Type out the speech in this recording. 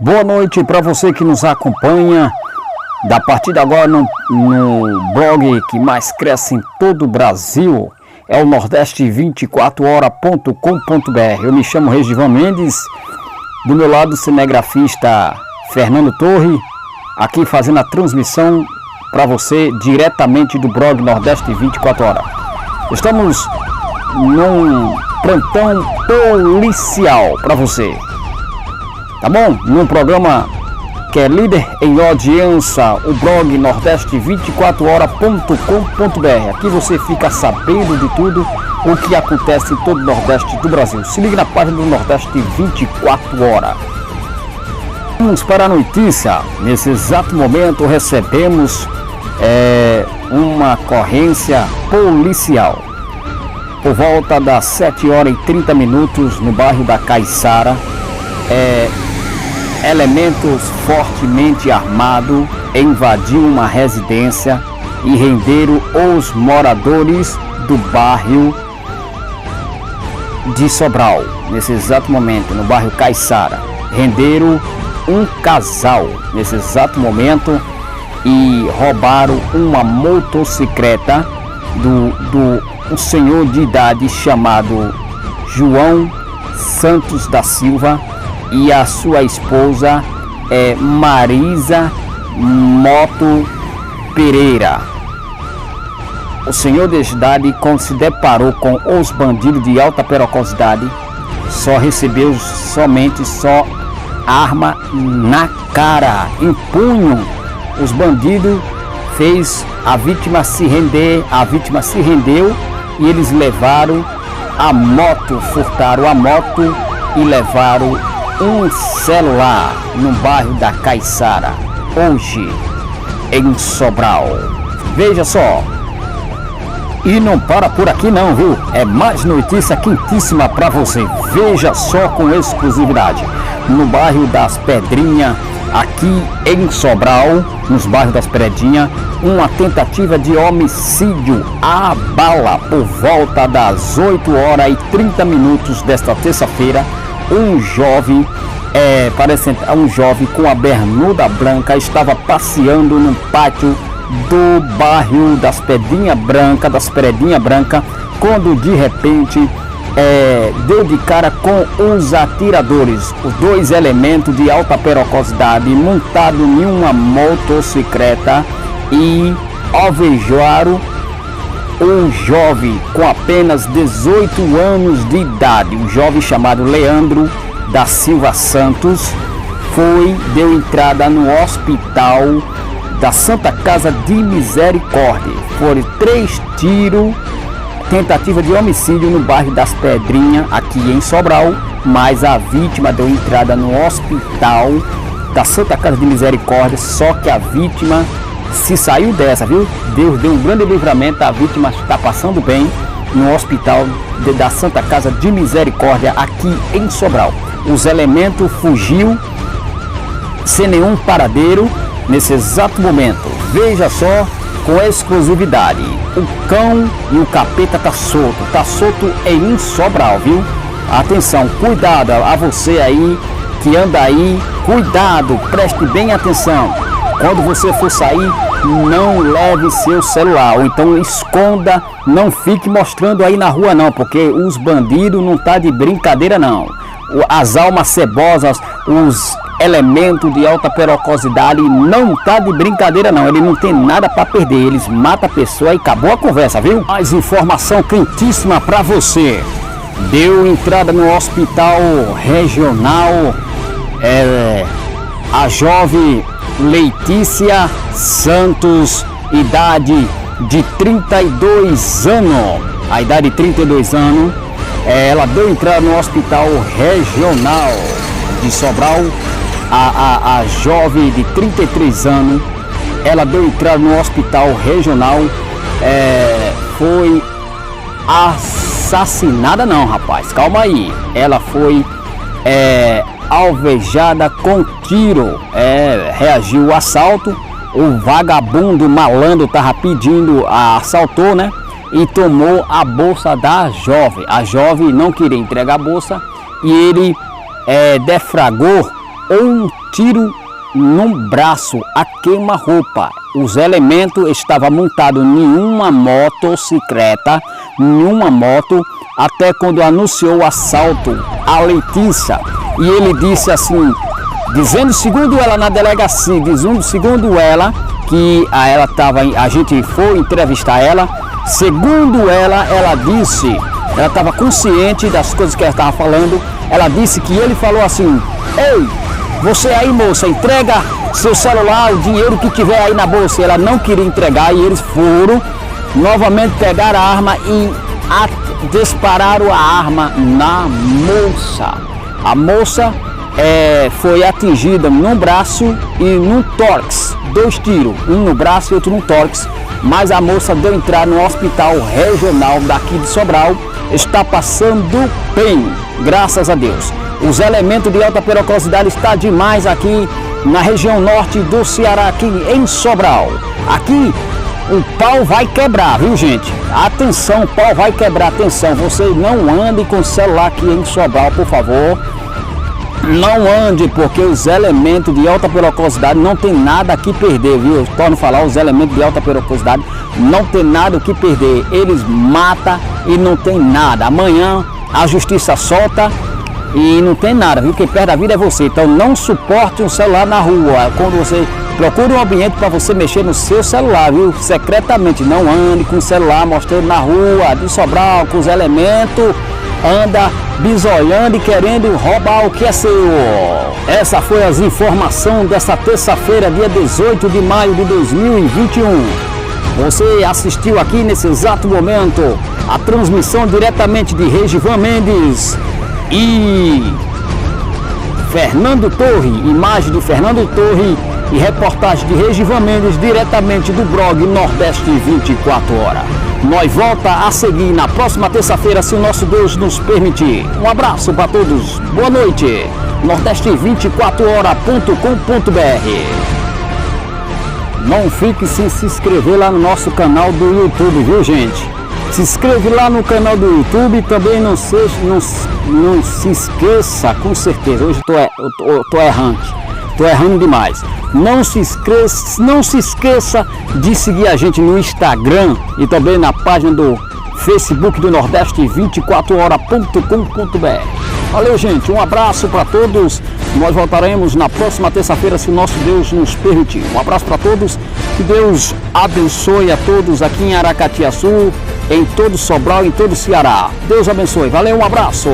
Boa noite para você que nos acompanha. Da partida agora no blog que mais cresce em todo o Brasil, é o nordeste24hora.com.br. Eu me chamo Regivan Mendes, do meu lado o cinegrafista Fernando Torre, aqui fazendo a transmissão para você diretamente do blog Nordeste 24 Horas. Estamos num plantão policial para você, tá bom? Num programa que é líder em audiência, o blog nordeste24hora.com.br. Aqui você fica sabendo de tudo o que acontece em todo o Nordeste do Brasil. Se ligue na página do Nordeste 24 Horas. Vamos para a notícia. Nesse exato momento recebemos uma ocorrência policial. Por volta das 7h30 no bairro da Caiçara, elementos fortemente armados invadiram uma residência e renderam os moradores do bairro de Sobral. Nesse exato momento, no bairro Caiçara, renderam um casal nesse exato momento e roubaram uma motocicleta do um senhor de idade chamado João Santos da Silva e a sua esposa Marisa Moto Pereira. O senhor de idade, quando se deparou com os bandidos de alta periculosidade, só recebeu só arma na cara, em punho. Os bandidos fez a vítima se render, a vítima se rendeu e eles levaram a moto, furtaram a moto e levaram um celular no bairro da Caiçara, hoje em Sobral. Veja só, e não para por aqui não, viu? É mais notícia quentíssima para você. Veja só com exclusividade. No bairro das Pedrinhas, aqui em Sobral, nos bairros das Pedrinhas, uma tentativa de homicídio à bala por volta das 8h30 desta terça-feira. Um jovem com a bermuda branca estava passeando no pátio do bairro das Pedrinhas Branca, quando de repente deu de cara com os atiradores, os dois elementos de alta periculosidade montados em uma motocicleta e alvejaram um jovem com apenas 18 anos de idade, um jovem chamado Leandro da Silva Santos, deu entrada no hospital da Santa Casa de Misericórdia. Foram 3 tiros, tentativa de homicídio no bairro das Pedrinhas, aqui em Sobral, mas a vítima deu entrada no hospital da Santa Casa de Misericórdia, só que a vítima se saiu dessa, viu? Deus deu um grande livramento, a vítima está passando bem no hospital da Santa Casa de Misericórdia, aqui em Sobral. Os elementos fugiu sem nenhum paradeiro nesse exato momento. Veja só com exclusividade, o cão e o capeta tá solto em Sobral, viu? Atenção, cuidado a você aí que anda aí, cuidado, preste bem atenção. Quando você for sair, não leve seu celular, ou então esconda, não fique mostrando aí na rua não, porque os bandidos não tá de brincadeira não. As almas cebosas, os elementos de alta periculosidade não tá de brincadeira não, ele não tem nada para perder, eles matam a pessoa e acabou a conversa, viu? Mais informação quentíssima para você. Deu entrada no hospital regional a jovem Letícia Santos, idade de 32 anos. A idade de 32 anos, ela deu entrada no hospital regional de Sobral. A jovem de 33 anos, ela deu entrada no hospital regional, foi assassinada não, rapaz, calma aí. Ela foi alvejada com tiro, reagiu ao assalto. O vagabundo malandro tava pedindo, assaltou, né? E tomou a bolsa da jovem. A jovem não queria entregar a bolsa e ele defragou um tiro no braço a queima-roupa. Os elementos estavam montados em uma motocicleta, até quando anunciou o assalto a Letícia. E ele disse assim, dizendo, segundo ela na delegacia, segundo ela, que ela estava, a gente foi entrevistar ela, segundo ela disse, ela estava consciente das coisas que ela estava falando, ela disse que ele falou assim, ei, você aí moça, entrega seu celular, o dinheiro que tiver aí na bolsa. Ela não queria entregar e eles foram, novamente pegaram a arma e dispararam a arma na moça. A moça foi atingida no braço e no tórax, 2 tiros, um no braço e outro no tórax, mas a moça deu entrada no hospital regional daqui de Sobral, está passando bem, graças a Deus. Os elementos de alta periculosidade estão demais aqui na região norte do Ceará, aqui em Sobral. Aqui o pau vai quebrar, viu gente? Atenção, o pau vai quebrar, atenção, você não ande com celular aqui em Sobral, por favor. Não ande, porque os elementos de alta periculosidade não tem nada que perder, viu? Eu torno a falar, os elementos de alta periculosidade não tem nada que perder. Eles matam e não tem nada. Amanhã a justiça solta e não tem nada, viu? Quem perde a vida é você. Então não suporte um celular na rua. Quando você procure um ambiente para você mexer no seu celular, viu? Secretamente, não ande com o celular mostrando na rua de Sobral, com os elementos, anda bisoiando e querendo roubar o que é seu. Essa foi as informações dessa terça-feira, dia 18 de maio de 2021. Você assistiu aqui nesse exato momento a transmissão diretamente de Regivan Mendes e Fernando Torre, imagem de Fernando Torre e reportagem de Regivan Mendes diretamente do blog Nordeste 24 Horas. Nós volta a seguir na próxima terça-feira, se o nosso Deus nos permitir. Um abraço para todos, boa noite, nordeste24hora.com.br. Não fique sem se inscrever lá no nosso canal do YouTube, viu gente? Se inscreve lá no canal do YouTube, também não se esqueça, com certeza, hoje eu tô errando demais. Não se esqueça de seguir a gente no Instagram e também na página do Facebook do Nordeste24hora.com.br. Valeu gente, um abraço para todos, nós voltaremos na próxima terça-feira, se o nosso Deus nos permitir. Um abraço para todos, que Deus abençoe a todos aqui em Aracatiaçu, em todo Sobral, em todo o Ceará. Deus abençoe, valeu, um abraço.